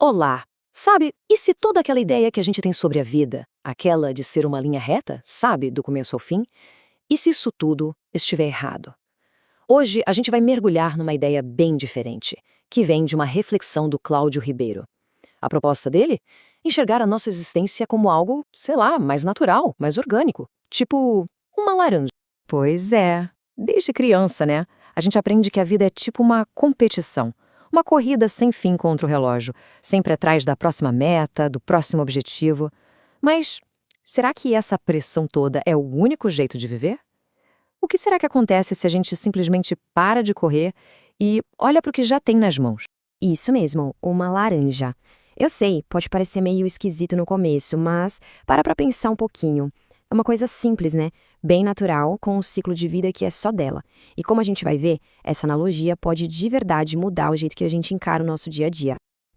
Olá! Sabe, e se toda aquela ideia que a gente tem sobre a vida, aquela de ser uma linha reta, sabe, do começo ao fim, e se isso tudo estiver errado? Hoje a gente vai mergulhar numa ideia bem diferente, que vem de uma reflexão do Cláudio Ribeiro. A proposta dele? Enxergar a nossa existência como algo, sei lá, mais natural, mais orgânico, tipo uma laranja. Pois é, desde criança, né? A gente aprende que a vida é tipo uma competição. Uma corrida sem fim contra o relógio, sempre atrás da próxima meta, do próximo objetivo. Mas será que essa pressão toda é o único jeito de viver? O que será que acontece se a gente simplesmente para de correr e olha para o que já tem nas mãos? Isso mesmo, uma laranja. Eu sei, pode parecer meio esquisito no começo, mas para pensar um pouquinho. É uma coisa simples, né? Bem natural, com um ciclo de vida que é só dela. E como a gente vai ver, essa analogia pode de verdade mudar o jeito que a gente encara o nosso dia a dia.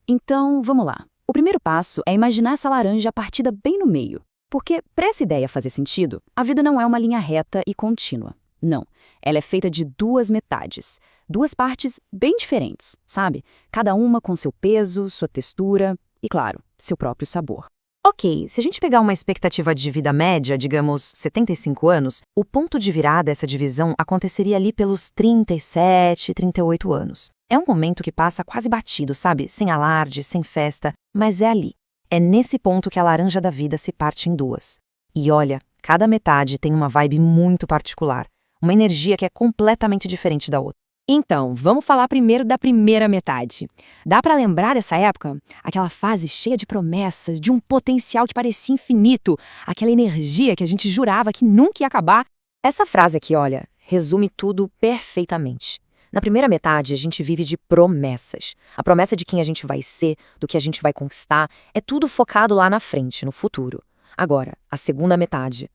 Então, vamos lá. O primeiro passo é imaginar essa laranja partida bem no meio. Porque, para essa ideia fazer sentido, a vida não é uma linha reta e contínua. Não. Ela é feita de duas metades. Duas partes bem diferentes, sabe? Cada uma com seu peso, sua textura e, claro, seu próprio sabor. Ok, se a gente pegar uma expectativa de vida média, digamos 75 anos, o ponto de virada dessa divisão aconteceria ali pelos 37, 38 anos. É um momento que passa quase batido, sabe? Sem alarde, sem festa, mas é ali. É nesse ponto que a laranja da vida se parte em duas. E olha, cada metade tem uma vibe muito particular, uma energia que é completamente diferente da outra. Então, vamos falar primeiro da primeira metade. Dá para lembrar dessa época? Aquela fase cheia de promessas, de um potencial que parecia infinito, aquela energia que a gente jurava que nunca ia acabar. Essa frase aqui, olha, resume tudo perfeitamente. Na primeira metade, a gente vive de promessas. A promessa de quem a gente vai ser, do que a gente vai conquistar, é tudo focado lá na frente, no futuro. Agora, a segunda metade.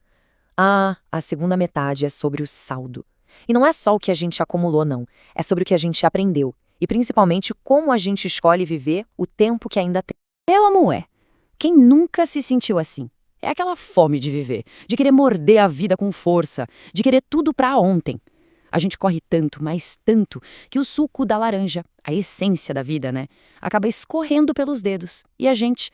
A segunda metade é sobre o saldo. E não é só o que a gente acumulou, não. É sobre o que a gente aprendeu. E principalmente como a gente escolhe viver o tempo que ainda tem. Amo é. Quem nunca se sentiu assim? É aquela fome de viver, de querer morder a vida com força, de querer tudo pra ontem. A gente corre tanto, mas tanto, que o suco da laranja, a essência da vida, né, acaba escorrendo pelos dedos. E a gente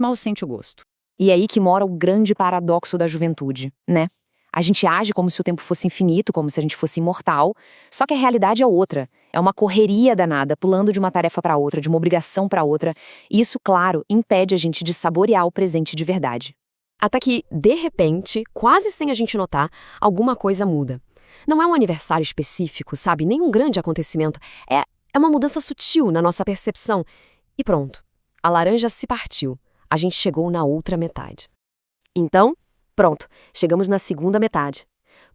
mal sente o gosto. E é aí que mora o grande paradoxo da juventude, né? A gente age como se o tempo fosse infinito, como se a gente fosse imortal, só que a realidade é outra. É uma correria danada, pulando de uma tarefa para outra, de uma obrigação para outra. E isso, claro, impede a gente de saborear o presente de verdade. Até que, de repente, quase sem a gente notar, alguma coisa muda. Não é um aniversário específico, sabe? Nem um grande acontecimento. É uma mudança sutil na nossa percepção. E pronto. A laranja se partiu. A gente chegou na outra metade. Então, pronto, chegamos na segunda metade.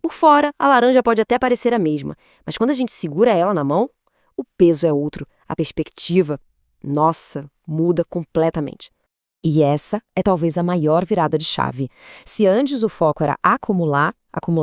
Por fora, a laranja pode até parecer a mesma, mas quando a gente segura ela na mão, o peso é outro, a perspectiva, nossa, muda completamente. E essa é talvez a maior virada de chave. Se antes o foco era acumular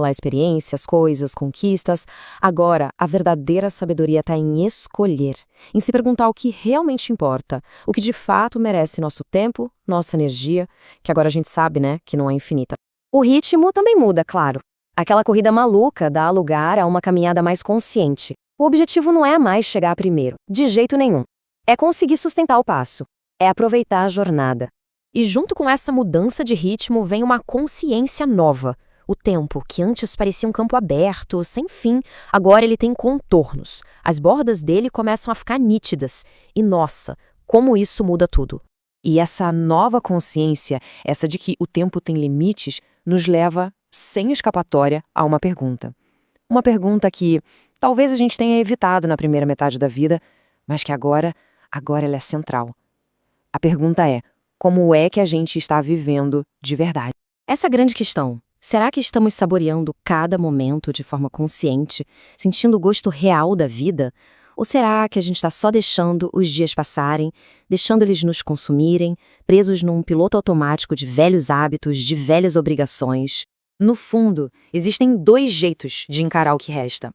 experiências, coisas, conquistas, agora a verdadeira sabedoria está em escolher, em se perguntar o que realmente importa, o que de fato merece nosso tempo, nossa energia, que agora a gente sabe, né, que não é infinita. O ritmo também muda, claro. Aquela corrida maluca dá lugar a uma caminhada mais consciente. O objetivo não é mais chegar primeiro, de jeito nenhum. É conseguir sustentar o passo. É aproveitar a jornada. E junto com essa mudança de ritmo vem uma consciência nova. O tempo, que antes parecia um campo aberto, sem fim, agora ele tem contornos. As bordas dele começam a ficar nítidas. E nossa, como isso muda tudo. E essa nova consciência, essa de que o tempo tem limites, nos leva, sem escapatória, a uma pergunta. Uma pergunta que talvez a gente tenha evitado na primeira metade da vida, mas que agora ela é central. A pergunta é, como é que a gente está vivendo de verdade? Essa é a grande questão. Será que estamos saboreando cada momento de forma consciente, sentindo o gosto real da vida? Ou será que a gente está só deixando os dias passarem, deixando eles nos consumirem, presos num piloto automático de velhos hábitos, de velhas obrigações? No fundo, existem dois jeitos de encarar o que resta.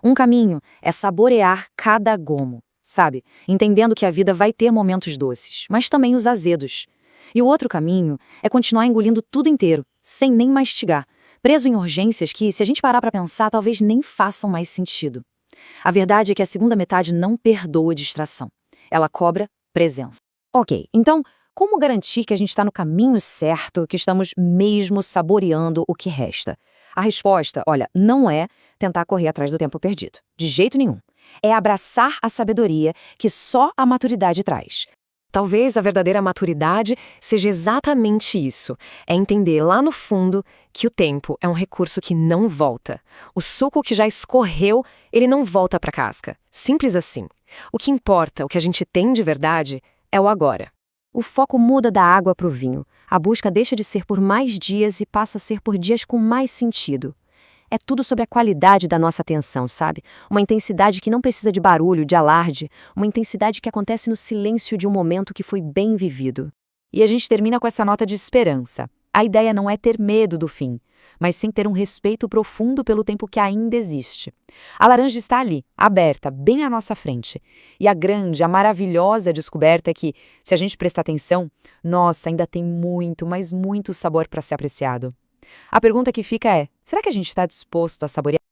Um caminho é saborear cada gomo, sabe? Entendendo que a vida vai ter momentos doces, mas também os azedos. E o outro caminho é continuar engolindo tudo inteiro, sem nem mastigar, preso em urgências que, se a gente parar para pensar, talvez nem façam mais sentido. A verdade é que a segunda metade não perdoa distração. Ela cobra presença. Ok, então, como garantir que a gente está no caminho certo, que estamos mesmo saboreando o que resta? A resposta, olha, não é tentar correr atrás do tempo perdido. De jeito nenhum. É abraçar a sabedoria que só a maturidade traz. Talvez a verdadeira maturidade seja exatamente isso. É entender lá no fundo que o tempo é um recurso que não volta. O suco que já escorreu, ele não volta para a casca. Simples assim. O que importa, o que a gente tem de verdade, é o agora. O foco muda da água para o vinho. A busca deixa de ser por mais dias e passa a ser por dias com mais sentido. É tudo sobre a qualidade da nossa atenção, sabe? Uma intensidade que não precisa de barulho, de alarde, uma intensidade que acontece no silêncio de um momento que foi bem vivido. E a gente termina com essa nota de esperança. A ideia não é ter medo do fim, mas sim ter um respeito profundo pelo tempo que ainda existe. A laranja está ali, aberta, bem à nossa frente. E a grande, a maravilhosa descoberta é que, se a gente prestar atenção, nossa, ainda tem muito, mas muito sabor para ser apreciado. A pergunta que fica é: será que a gente está disposto a saborear